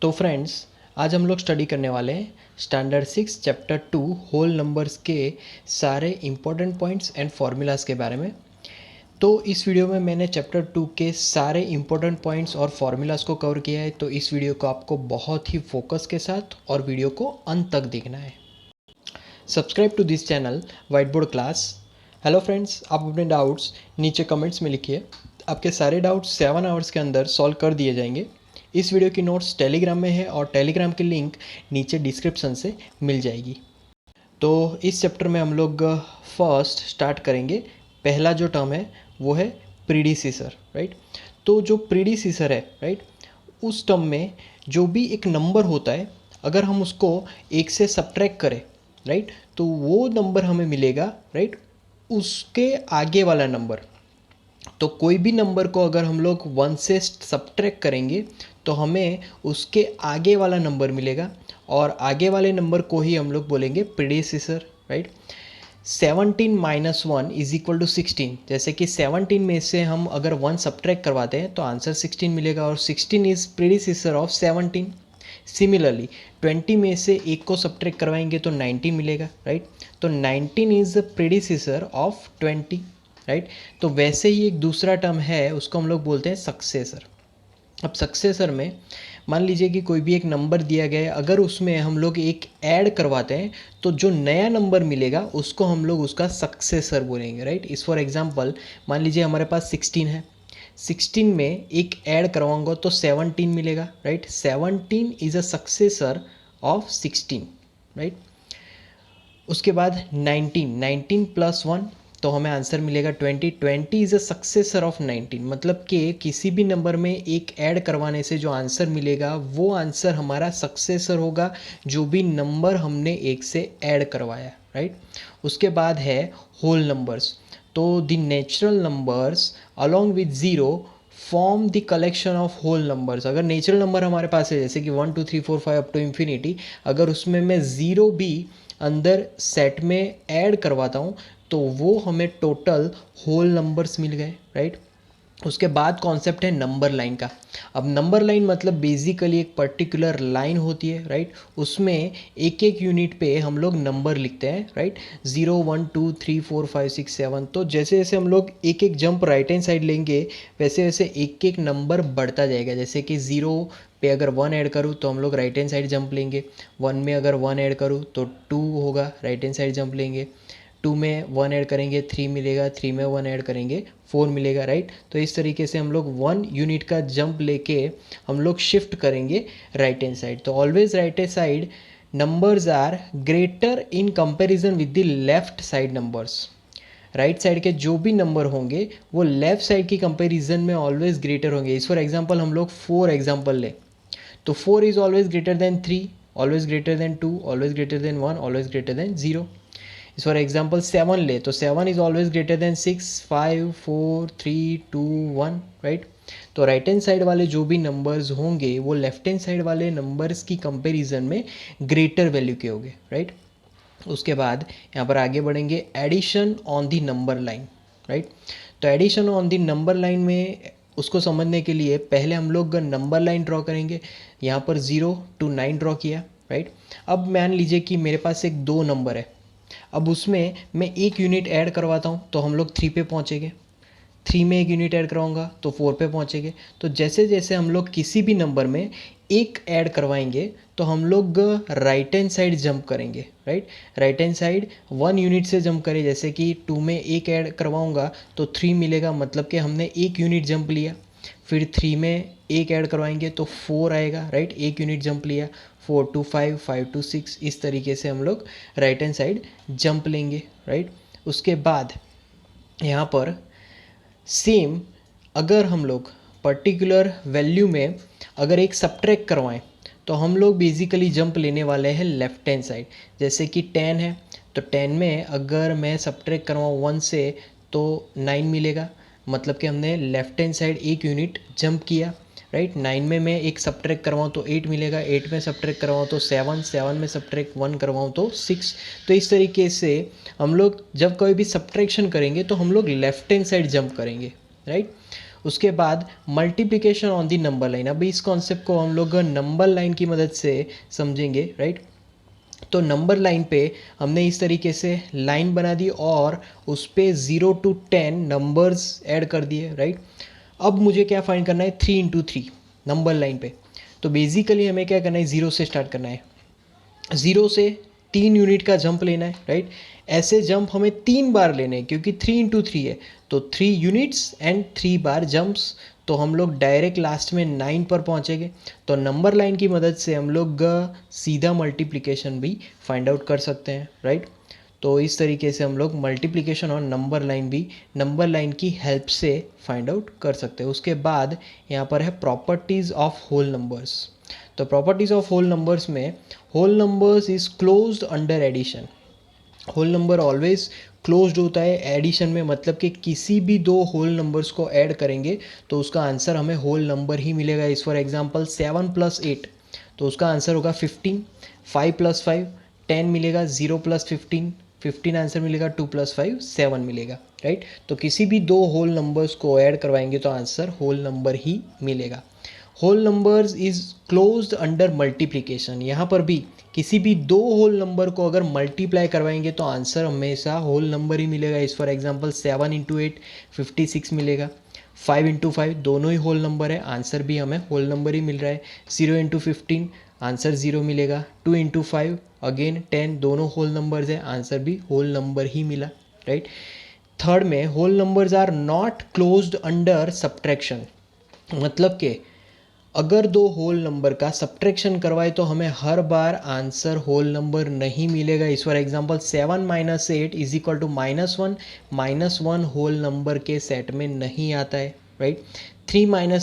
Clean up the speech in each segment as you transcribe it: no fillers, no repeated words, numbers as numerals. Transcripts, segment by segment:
तो फ्रेंड्स, आज हम लोग स्टडी करने वाले हैं स्टैंडर्ड 6 चैप्टर 2 होल नंबर्स के सारे इम्पोर्टेंट पॉइंट्स एंड फार्मूलाज के बारे में। तो इस वीडियो में मैंने चैप्टर 2 के सारे इम्पोर्टेंट पॉइंट्स और फार्मूलाज को कवर किया है। तो इस वीडियो को आपको बहुत ही फोकस के साथ और वीडियो को अंत तक देखना है। Subscribe to this channel white board class. Hello friends, आप अपने डाउट्स नीचे कमेंट्स में लिखिए। आपके सारे डाउट्स 7 आवर्स के अंदर सॉल्व कर दिए जाएंगे। इस वीडियो की नोट्स टेलीग्राम में है और टेलीग्राम की लिंक नीचे डिस्क्रिप्शन से मिल जाएगी। तो इस चैप्टर में हम लोग फर्स्ट स्टार्ट करेंगे। पहला जो टर्म है वो है प्रीडिसीसर, राइट। तो जो प्रीडिसीसर है, राइट, उस टर्म में जो भी एक नंबर होता है, अगर हम उसको एक से सब्ट्रैक्ट करें, राइट, तो वो नंबर हमें मिलेगा, राइट, उसके आगे वाला नंबर। तो कोई भी नंबर को अगर हम लोग 1 से सब्ट्रैक्ट करेंगे तो हमें उसके आगे वाला नंबर मिलेगा और आगे वाले नंबर को ही हम लोग बोलेंगे प्रीडिसीसर, राइट। 17 माइनस 1 इज इक्वल टू 16। जैसे कि 17 में से हम अगर 1 सब्ट्रैक्ट करवाते हैं तो आंसर 16 मिलेगा और 16 इज प्रीडिसीसर ऑफ 17। सिमिलरली 20 में से एक को सब्ट्रैक्ट करवाएंगे तो 19 मिलेगा, राइट। तो 19 इज प्रीडिसीसर ऑफ 20, राइट। तो वैसे ही एक दूसरा टर्म है, उसको हम लोग बोलते हैं सक्सेसर। अब सक्सेसर में मान लीजिए कि कोई भी एक नंबर दिया गया है, अगर उसमें हम लोग एक ऐड करवाते हैं तो जो नया नंबर मिलेगा उसको हम लोग उसका सक्सेसर बोलेंगे, राइट। इस फॉर एग्जांपल मान लीजिए हमारे पास 16 है, 16 में एक ऐड करवाऊंगा तो 17 मिलेगा, right. 17 is a successor of 16, right. उसके बाद 19 प्लस 1 तो हमें आंसर मिलेगा 20 इज़ अ सक्सेसर ऑफ 19। मतलब कि किसी भी नंबर में एक ऐड करवाने से जो आंसर मिलेगा वो आंसर हमारा सक्सेसर होगा, जो भी नंबर हमने एक से ऐड करवाया, राइट। उसके बाद है होल नंबर्स। तो the natural numbers along with zero form the collection of whole numbers. अगर नेचुरल नंबर हमारे पास है जैसे कि 1 2 3 4 5 अप टू इन्फिनिटी, अगर उसमें मैं ज़ीरो भी अंदर सेट में ऐड करवाता हूँ तो वो हमें टोटल होल नंबर्स मिल गए, राइट। उसके बाद कॉन्सेप्ट है नंबर लाइन का। अब नंबर लाइन मतलब बेसिकली एक पर्टिकुलर लाइन होती है, राइट। उसमें एक एक यूनिट पे हम लोग नंबर लिखते हैं, राइट। 0 1 2 3 4 5 6 7। तो जैसे जैसे हम लोग एक एक जंप राइट हैंड साइड लेंगे वैसे वैसे एक एक नंबर बढ़ता जाएगा। जैसे कि 0 पे अगर 1 ऐड करूँ तो हम लोग राइट हैंड साइड जंप लेंगे, 1 में अगर 1 ऐड करूँ तो 2 होगा, राइट हैंड साइड जंप लेंगे, 2 में 1 ऐड करेंगे 3 मिलेगा, 3 में 1 ऐड करेंगे 4 मिलेगा, राइट। तो इस तरीके से हम लोग 1 यूनिट का जंप लेके हम लोग शिफ्ट करेंगे राइट हैंड साइड। तो always right hand side numbers are greater in comparison with the left side numbers. Right side के जो भी नंबर होंगे वो लेफ्ट साइड की कंपैरिजन में ऑलवेज ग्रेटर होंगे। इस फॉर एग्जांपल हम लोग 4 एग्जांपल ले तो 4 is always greater than 3, always greater than 2, always greater than 1, always greater than 0। इस फॉर एग्जाम्पल 7 ले तो 7 is always greater than 6, 5 4 3 2 1, right. तो राइट हैंड साइड वाले जो भी नंबर्स होंगे वो लेफ्ट हैंड साइड वाले नंबर्स की कंपैरिजन में ग्रेटर वैल्यू के होंगे, राइट। उसके बाद यहाँ पर आगे बढ़ेंगे addition on the number line, right. तो addition on the number line में उसको समझने के लिए पहले हम लोग नंबर लाइन ड्रॉ करेंगे। यहाँ पर 0 to 9 ड्रॉ किया, राइट। अब मान लीजिए कि मेरे पास एक 2 नंबर है, अब उसमें मैं एक यूनिट ऐड करवाता हूँ तो हम लोग 3 पे पहुँचेंगे, 3 में एक यूनिट ऐड करवाऊँगा तो 4 पे पहुँचेंगे। तो जैसे जैसे हम लोग किसी भी नंबर में एक ऐड करवाएंगे तो हम लोग राइट हैंड साइड जंप करेंगे, right. Right hand side 1 unit से जंप करें। जैसे कि 2 में एक ऐड करवाऊँगा तो 3 मिलेगा, मतलब कि हमने एक यूनिट जंप लिया। फिर 3 में एक ऐड करवाएंगे तो 4 आएगा, राइट, एक यूनिट जंप लिया। 4 to 5, 5 to 6, इस तरीके से हम लोग राइट हैंड साइड जंप लेंगे, राइट। उसके बाद यहाँ पर सेम अगर हम लोग पर्टिकुलर वैल्यू में अगर एक सब्ट्रैक्ट करवाएं तो हम लोग बेसिकली जंप लेने वाले हैं लेफ्ट हैंड साइड। जैसे कि 10 है तो 10 में अगर मैं सब्ट्रैक्ट करवाऊँ 1 से तो 9 मिलेगा, मतलब कि हमने लेफ्ट हैंड साइड एक यूनिट जंप किया, राइट। 9 में मैं एक सब्ट्रैक्ट करवाऊँ तो 8 मिलेगा, 8 में सब्ट्रैक्ट करवाऊँ तो 7, 7 में सब्ट्रैक्ट 1 करवाऊँ तो 6। तो इस तरीके से हम लोग जब कोई भी सब्ट्रैक्शन करेंगे तो हम लोग लेफ्ट हैंड साइड जंप करेंगे, राइट। उसके बाद multiplication on the number line. अभी इस कॉन्सेप्ट को हम लोग नंबर लाइन की मदद से समझेंगे, राइट। तो नंबर लाइन पे हमने इस तरीके से लाइन बना दी और उस पर 0 to 10 नंबर्स ऐड कर दिए, राइट। अब मुझे क्या फाइंड करना है, 3 into 3 नंबर लाइन पे। तो बेसिकली हमें क्या करना है, 0 से स्टार्ट करना है, 0 से 3 यूनिट का जंप लेना है, राइट। ऐसे जंप हमें 3 बार लेने हैं क्योंकि 3 into 3 है, तो 3 यूनिट्स एंड 3 बार जंप्स। तो हम लोग डायरेक्ट लास्ट में 9 पर पहुंचेंगे। तो नंबर लाइन की मदद से हम लोग सीधा मल्टीप्लिकेशन भी फाइंड आउट कर सकते हैं, राइट। तो इस तरीके से हम लोग मल्टीप्लिकेशन और नंबर लाइन भी नंबर लाइन की हेल्प से फाइंड आउट कर सकते हैं। उसके बाद यहाँ पर है प्रॉपर्टीज़ ऑफ होल नंबर्स। तो प्रॉपर्टीज़ ऑफ होल नंबर्स में whole numbers is closed under addition. Whole number always closed होता है एडिशन में, मतलब कि किसी भी दो होल नंबर्स को ऐड करेंगे तो उसका आंसर हमें होल नंबर ही मिलेगा। इस फॉर एग्जांपल 7 + 8 तो उसका आंसर होगा 15, 5 + 5 10 मिलेगा, 0 + 15 15 आंसर मिलेगा, 2 + 5 7 मिलेगा, राइट। तो किसी भी दो होल नंबर्स को ऐड करवाएंगे तो आंसर होल नंबर ही मिलेगा। Whole numbers is closed under multiplication. यहाँ पर भी किसी भी दो होल नंबर को अगर मल्टीप्लाई करवाएंगे तो आंसर हमेशा होल नंबर ही मिलेगा। इस फॉर एग्जांपल 7 × 8 56 मिलेगा, 5 × 5 दोनों ही होल नंबर है, आंसर भी हमें होल नंबर ही मिल रहा है। 0 × 15 आंसर 0 मिलेगा, 2 × 5 अगेन 10 दोनों होल नंबर्स है, आंसर भी होल नंबर ही मिला, राइट। थर्ड में whole numbers are not closed under subtraction. मतलब कि अगर दो होल नंबर का सब्ट्रैक्शन करवाए तो हमें हर बार आंसर होल नंबर नहीं मिलेगा। As for example 7 - 8 = -1 -1 whole number के सेट में नहीं आता है, राइट। 3 - 9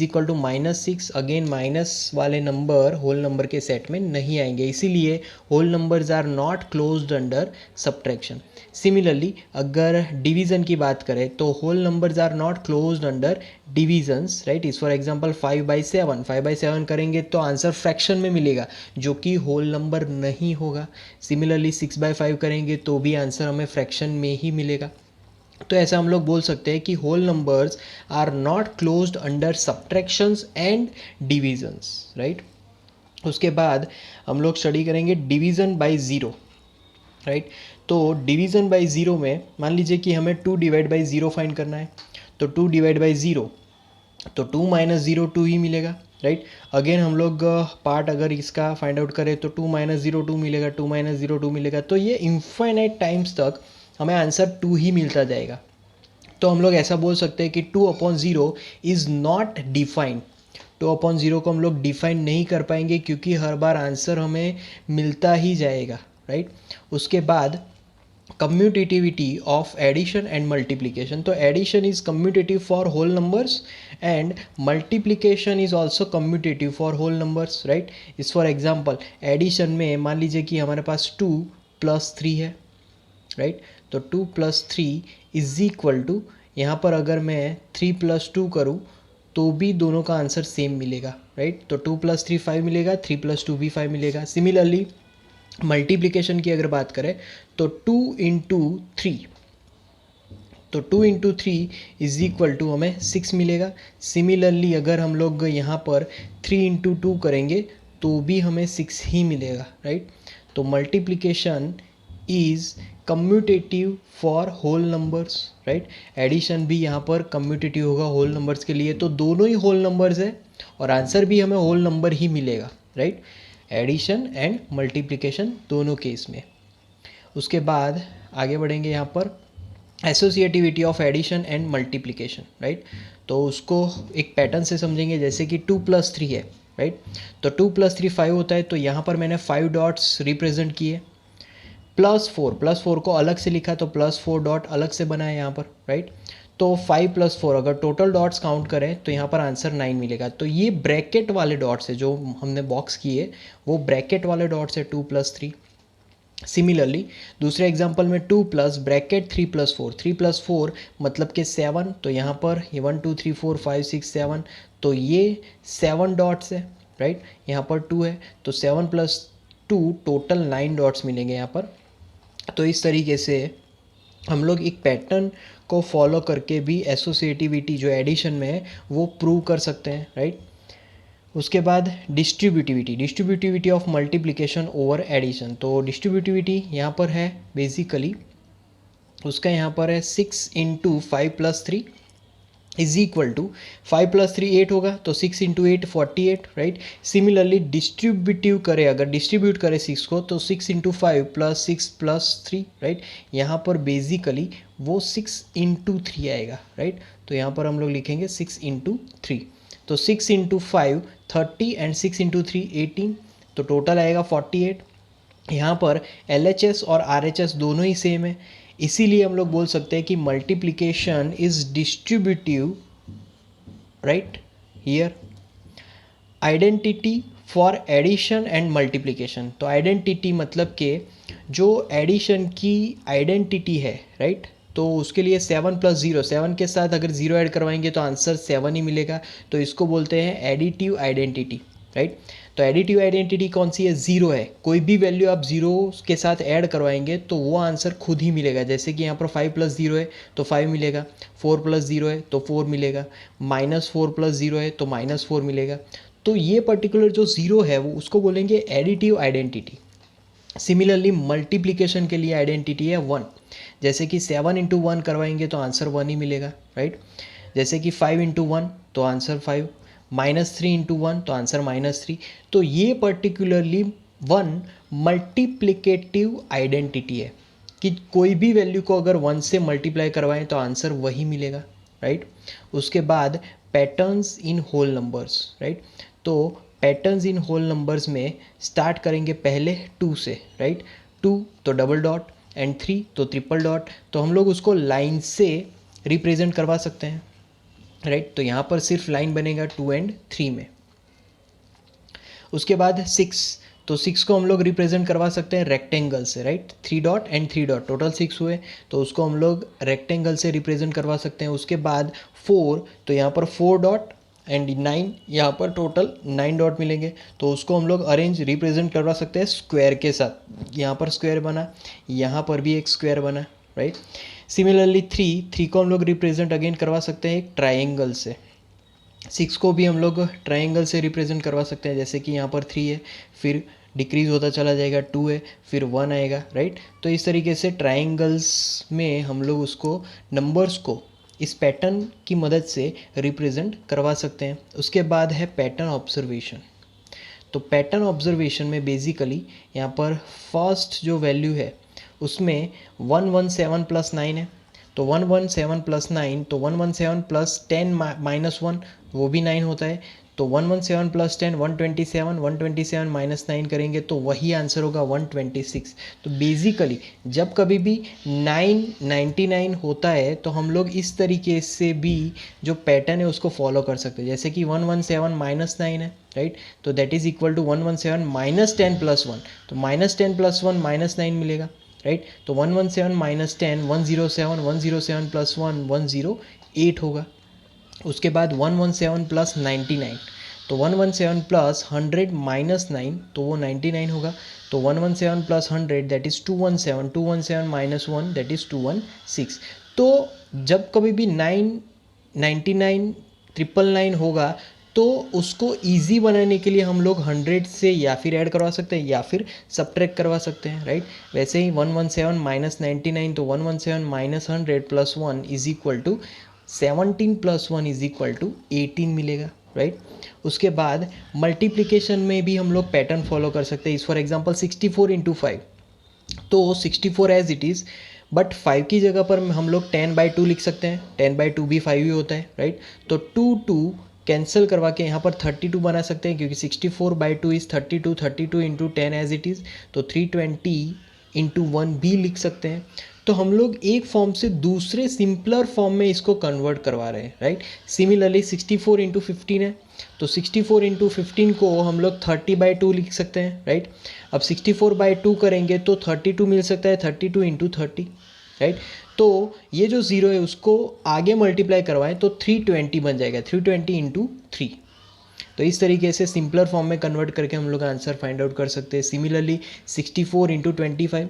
= -6 अगेन माइनस वाले नंबर होल नंबर के सेट में नहीं आएंगे, इसीलिए whole numbers are not closed under subtraction. Similarly अगर डिवीज़न की बात करें तो whole numbers are not closed under divisions, right. इस फॉर एग्जांपल 5/7 करेंगे तो आंसर फ्रैक्शन में मिलेगा जो कि होल नंबर नहीं होगा। सिमिलरली 6/5 करेंगे तो भी आंसर हमें फ्रैक्शन में ही मिलेगा। तो ऐसा हम लोग बोल सकते हैं कि whole numbers are not closed under subtractions and divisions, right. उसके बाद हम लोग स्टडी करेंगे डिवीज़न बाय ज़ीरो, राइट। तो डिवीज़न बाय ज़ीरो में मान लीजिए कि हमें 2 / 0 फाइंड करना है, तो 2 / 0 तो 2 - 0 2 ही मिलेगा, राइट। अगेन हम लोग पार्ट अगर इसका फाइंड आउट करें तो 2 - 0 2 मिलेगा, 2 - 0 2 मिलेगा। तो ये इनफाइनाइट टाइम्स तक हमें आंसर 2 ही मिलता जाएगा। तो हम लोग ऐसा बोल सकते हैं कि 2/0 इज़ नॉट डिफाइंड। 2/0 को हम लोग डिफाइन नहीं कर पाएंगे क्योंकि हर बार आंसर हमें मिलता ही जाएगा, राइट। उसके बाद commutativity of addition and multiplication. तो addition is commutative for whole numbers and multiplication is also commutative for whole numbers, right. इस फॉर एग्जांपल एडिशन में मान लीजिए कि हमारे पास 2 + 3 है, राइट। तो 2 + 3 = यहाँ पर अगर मैं 3 + 2 करूँ तो भी दोनों का आंसर सेम मिलेगा, राइट। तो 2 + 3 5 मिलेगा, 3 + 2 भी 5 मिलेगा। सिमिलरली मल्टीप्लिकेशन की अगर बात करें तो 2 × 3 तो 2 × 3 = हमें 6 मिलेगा। सिमिलरली अगर हम लोग यहाँ पर 3 × 2 करेंगे तो भी हमें 6 ही मिलेगा, राइट। तो multiplication is commutative for whole numbers, right. Addition भी यहाँ पर कम्यूटेटिव होगा होल नंबर्स के लिए, तो दोनों ही होल नंबर्स है और आंसर भी हमें होल नंबर ही मिलेगा, राइट। एडिशन एंड मल्टीप्लिकेशन दोनों केस में। उसके बाद आगे बढ़ेंगे यहाँ पर associativity of addition and multiplication, right. तो उसको एक पैटर्न से समझेंगे, जैसे कि 2 + 3 है, राइट। तो 2 + 3 5 होता है, तो यहाँ पर मैंने 5 डॉट्स रिप्रेजेंट किए। +4 को अलग से लिखा तो +4 डॉट अलग से बना है यहाँ पर, राइट। तो 5 + 4 अगर टोटल डॉट्स काउंट करें तो यहाँ पर आंसर 9 मिलेगा। तो ये ब्रैकेट वाले डॉट्स है जो हमने बॉक्स किए, वो ब्रैकेट वाले डॉट्स है 2 + 3। सिमिलरली दूसरे एग्जांपल में 2 + ब्रैकेट 3 + 4 3 + 4 मतलब कि 7, तो यहाँ पर 1 2 3 4 5 6 7 तो ये 7 डॉट्स है, राइट। यहाँ पर 2 है तो 7 + 2 टोटल 9 डॉट्स मिलेंगे यहाँ पर। तो इस तरीके से हम लोग एक पैटर्न को फॉलो करके भी एसोसिएटिविटी जो एडिशन में है वो प्रूव कर सकते हैं, राइट। उसके बाद distributivity of multiplication over addition. तो डिस्ट्रीब्यूटिविटी यहाँ पर है बेसिकली उसका यहाँ पर है 6 इंटू 5+3 इज इक्वल टू 5+3 8 होगा, तो 6 इंटू 8 48, राइट। सिमिलरली डिस्ट्रीब्यूटिव करे, अगर डिस्ट्रीब्यूट करे 6 को, तो 6 इंटू 5 प्लस 6 प्लस 3, राइट। यहाँ पर बेसिकली वो 6 इंटू 3 आएगा, राइट। तो यहाँ पर हम लोग लिखेंगे 6 इंटू 3। तो 6 इंटू 5 30 एंड 6 इंटू 3 18, तो टोटल आएगा 48। यहाँ पर LHS और RHS दोनों ही सेम है, इसीलिए हम लोग बोल सकते हैं कि multiplication is distributive, right. Here identity for addition and multiplication. तो आइडेंटिटी मतलब कि जो एडिशन की आइडेंटिटी है, राइट। तो उसके लिए 7 + 0, 7 के साथ अगर 0 ऐड करवाएंगे तो आंसर 7 ही मिलेगा, तो इसको बोलते हैं एडिटिव आइडेंटिटी, राइट। तो एडिटिव आइडेंटिटी कौन सी है? 0 है। कोई भी वैल्यू आप 0 के साथ ऐड करवाएंगे तो वो आंसर खुद ही मिलेगा। जैसे कि यहाँ पर 5 + 0 है तो 5 मिलेगा, 4 + 0 है तो 4 मिलेगा, -4 + 0 है तो -4 मिलेगा। तो ये पर्टिकुलर जो 0 है वो उसको बोलेंगे एडिटिव आइडेंटिटी। सिमिलरली मल्टीप्लिकेशन के लिए आइडेंटिटी है 1। जैसे कि 7 इंटू 1 करवाएंगे तो आंसर 1 ही मिलेगा, राइट। जैसे कि 5 इंटू 1 तो आंसर 5, -3 इंटू 1 तो आंसर -3। तो ये पर्टिकुलरली 1 मल्टीप्लिकेटिव आइडेंटिटी है कि कोई भी वैल्यू को अगर 1 से मल्टीप्लाई करवाएं तो आंसर वही मिलेगा, राइट। उसके बाद patterns in whole numbers, right. तो पैटर्न्स इन होल नंबर्स में स्टार्ट करेंगे पहले 2 से, राइट। 2 तो डबल डॉट एंड 3 तो ट्रिपल डॉट। तो हम लोग उसको लाइन से रिप्रेजेंट करवा सकते हैं, राइट। तो यहाँ पर सिर्फ लाइन बनेगा 2 एंड 3 में। उसके बाद 6, तो 6 को हम लोग रिप्रेजेंट करवा सकते हैं रेक्टेंगल से, right. 3 dot and 3 dot total 6 हुए, तो उसको हम लोग रेक्टेंगल से रिप्रेजेंट करवा सकते हैं। उसके बाद 4, तो यहाँ पर 4 डॉट एंड 9, यहाँ पर टोटल 9 डॉट मिलेंगे, तो उसको हम लोग अरेंज रिप्रेजेंट करवा सकते हैं स्क्वायर के साथ। यहाँ पर स्क्वायर बना, यहाँ पर भी एक स्क्वायर बना, राइट। सिमिलरली 3 को हम लोग रिप्रेजेंट अगेन करवा सकते हैं एक ट्राइंगल से। 6 को भी हम लोग ट्राइंगल से रिप्रेजेंट करवा सकते हैं, जैसे कि यहाँ पर 3 है, फिर डिक्रीज होता चला जाएगा, 2 है, फिर 1 आएगा, राइट। तो इस तरीके से ट्राइंगल्स में हम लोग उसको नंबर्स को इस पैटर्न की मदद से रिप्रेजेंट करवा सकते हैं। उसके बाद है पैटर्न ऑब्जर्वेशन। तो पैटर्न ऑब्जर्वेशन में बेसिकली यहाँ पर फर्स्ट जो वैल्यू है उसमें 117 + 9 है, तो 117 + 9, तो 117 + 10 - 1 वो भी 9 होता है, तो 117 + 10 127, 127 - 9 करेंगे तो वही आंसर होगा 126। तो बेसिकली जब कभी भी 999 होता है तो हम लोग इस तरीके से भी जो पैटर्न है उसको फॉलो कर सकते हैं। जैसे कि 117 - 9 है, राइट। तो दैट इज इक्वल टू 117 - 10 + 1, तो -10 + 1 -9 मिलेगा, राइट। तो 117 - 10 107, 107 + 1 108 होगा। उसके बाद 117 + 99, तो 117 + 100 - 9 तो वो 99 होगा। तो 117 + 100 दैट इज़ 217, 217 - 1 दैट इज़ 216। तो जब कभी भी 999 999 होगा तो उसको इजी बनाने के लिए हम लोग 100 से या फिर ऐड करवा सकते हैं या फिर सब्ट्रैक्ट करवा सकते हैं, राइट। वैसे ही 117 - 99, तो 117 - 100 + 1 is equal to 17 + 1 is equal to 18 मिलेगा, राइट। उसके बाद मल्टीप्लिकेशन में भी हम लोग पैटर्न फॉलो कर सकते हैं। इस फॉर एग्जांपल 64 × 5, तो 64 एज इट इज़, बट 5 की जगह पर हम लोग 10/2 लिख सकते हैं। 10/2 भी 5 ही होता है, राइट। तो 2 कैंसिल करवा के यहाँ पर 32 बना सकते हैं, क्योंकि 64/2 इज़ 32, 32 × 10 एज इट इज़, तो 320 × 1 भी लिख सकते हैं। तो हम लोग एक फॉर्म से दूसरे सिंपलर फॉर्म में इसको कन्वर्ट करवा रहे हैं, राइट। सिमिलरली 64 × 15 है, तो 64 × 15 को हम लोग 30/2 लिख सकते हैं, राइट। अब 64/2 करेंगे तो 32 मिल सकता है, 32 × 30, राइट। तो ये जो 0 है उसको आगे मल्टीप्लाई करवाएं तो 320 बन जाएगा, 320 × 3। तो इस तरीके से सिंपलर फॉर्म में कन्वर्ट करके हम लोग आंसर फाइंड आउट कर सकते हैं। सिमिलरली 64 × 25,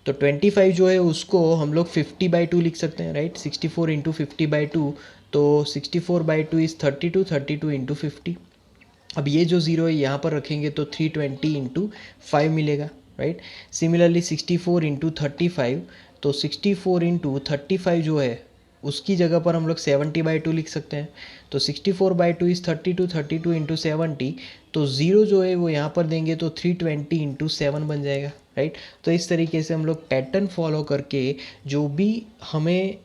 तो 25 जो है उसको हम लोग 50/2 लिख सकते हैं, राइट। 64 इंटू 50/2, तो 64/2 इज़ 32, 32 इंटू 50। अब ये जो ज़ीरो है यहाँ पर रखेंगे तो 320 इंटू 5 मिलेगा, राइट। सिमिलरली 64 इंटू 35, तो 64 इंटू 35 जो है उसकी जगह पर हम लोग 70/2 लिख सकते हैं। तो 64/2 इज़ 32, 32 इंटू 70, तो ज़ीरो जो है वो यहाँ पर देंगे तो 320 इंटू 7 बन जाएगा, राइट। तो इस तरीके से हम लोग पैटर्न फॉलो करके जो भी हमें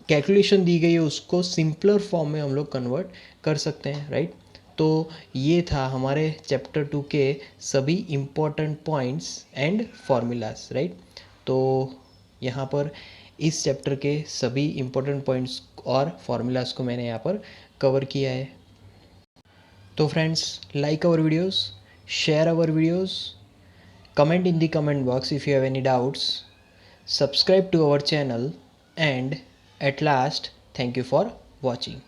कैलकुलेशन दी गई है उसको सिंपलर फॉर्म में हम लोग कन्वर्ट कर सकते हैं, राइट। तो ये था हमारे चैप्टर 2 के सभी important points and formulas, right. तो यहाँ पर इस चैप्टर के सभी इम्पोर्टेंट पॉइंट्स और फार्मूलाज को मैंने यहाँ पर कवर किया है। तो friends, like our videos, share our videos, comment in the comment box if you have any doubts, subscribe to our channel, and at last, thank you for watching.